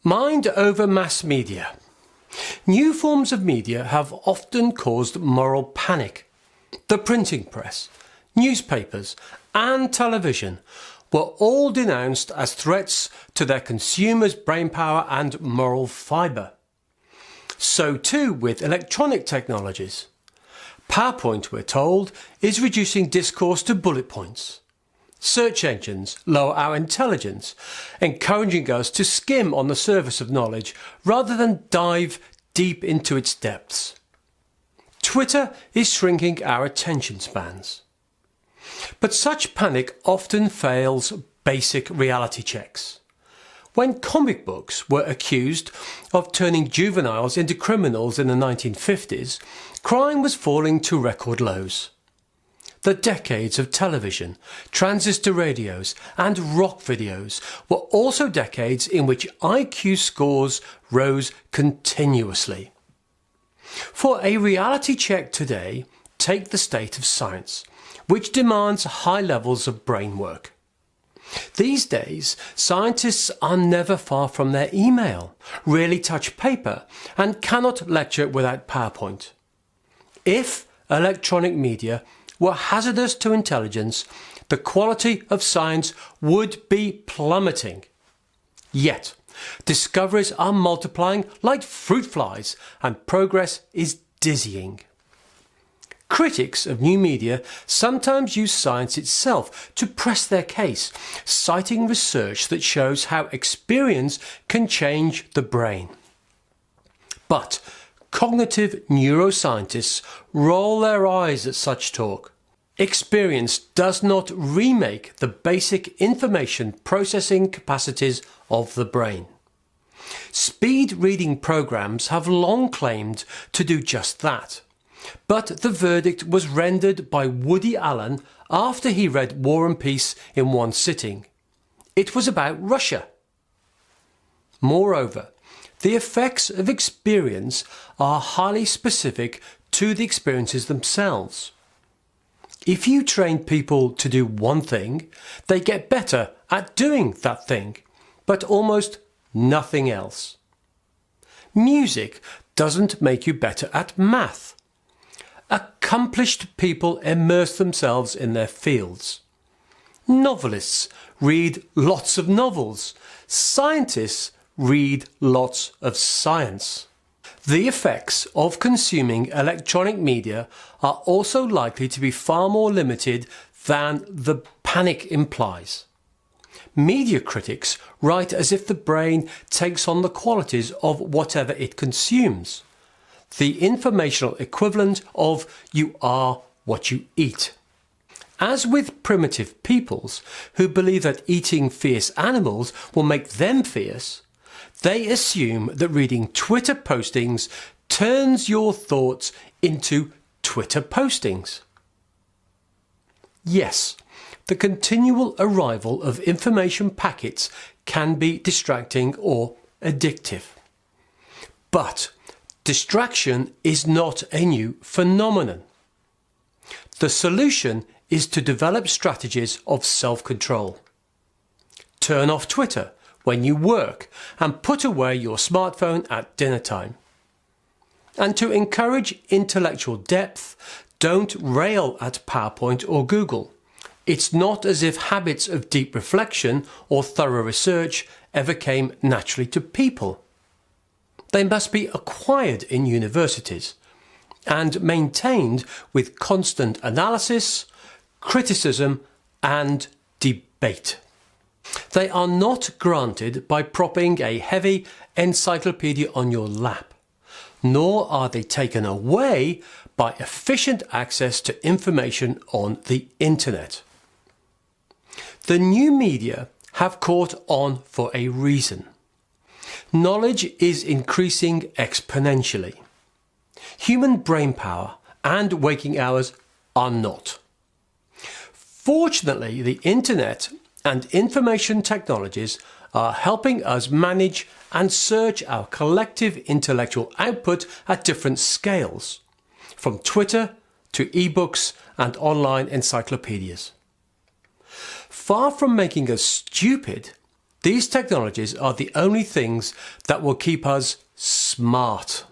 Mind over mass media. New forms of media have often caused moral panic. The printing press, newspapers and television were all denounced as threats to their consumers' brainpower and moral fibre. So too with electronic technologies. PowerPoint, we're told, is reducing discourse to bullet points. Search engines lower our intelligence, encouraging us to skim on the surface of knowledge rather than dive deep into its depths. Twitter is shrinking our attention spans. But such panic often fails basic reality checks. When comic books were accused of turning juveniles into criminals in the 1950s, crime was falling to record lows. The decades of television, transistor radios and rock videos were also decades in which IQ scores rose continuously. For a reality check today, take the state of science, which demands high levels of brain work. These days, scientists are never far from their email, rarely touch paper, and cannot lecture without PowerPoint. If electronic media were hazardous to intelligence, the quality of science would be plummeting. Yet, discoveries are multiplying like fruit flies, and progress is dizzying. Critics of new media sometimes use science itself to press their case, citing research that shows how experience can change the brain. But cognitive neuroscientists roll their eyes at such talk. Experience does not remake the basic information processing capacities of the brain. Speed reading programs have long claimed to do just that. But the verdict was rendered by Woody Allen after he read War and Peace in one sitting. It was about Russia. Moreover, the effects of experience are highly specific to the experiences themselves. If you train people to do one thing, they get better at doing that thing, but almost nothing else. Music doesn't make you better at math. Accomplished people immerse themselves in their fields. Novelists read lots of novels. Scientists read lots of science. The effects of consuming electronic media are also likely to be far more limited than the panic implies. Media critics write as if the brain takes on the qualities of whatever it consumes. The informational equivalent of you are what you eat. As with primitive peoples who believe that eating fierce animals will make them fierce, they assume that reading Twitter postings turns your thoughts into Twitter postings. Yes, the continual arrival of information packets can be distracting or addictive. But distraction is not a new phenomenon. The solution is to develop strategies of self-control. Turn off Twitter when you work and put away your smartphone at dinner time. And to encourage intellectual depth, don't rail at PowerPoint or Google. It's not as if habits of deep reflection or thorough research ever came naturally to people. They must be acquired in universities and maintained with constant analysis, criticism and debate. They are not granted by propping a heavy encyclopedia on your lap, nor are they taken away by efficient access to information on the internet. The new media have caught on for a reason. Knowledge is increasing exponentially. Human brainpower and waking hours are not. Fortunately, the internet and information technologies are helping us manage and search our collective intellectual output at different scales, from Twitter to ebooks and online encyclopedias. Far from making us stupid, These technologies are the only things that will keep us smart.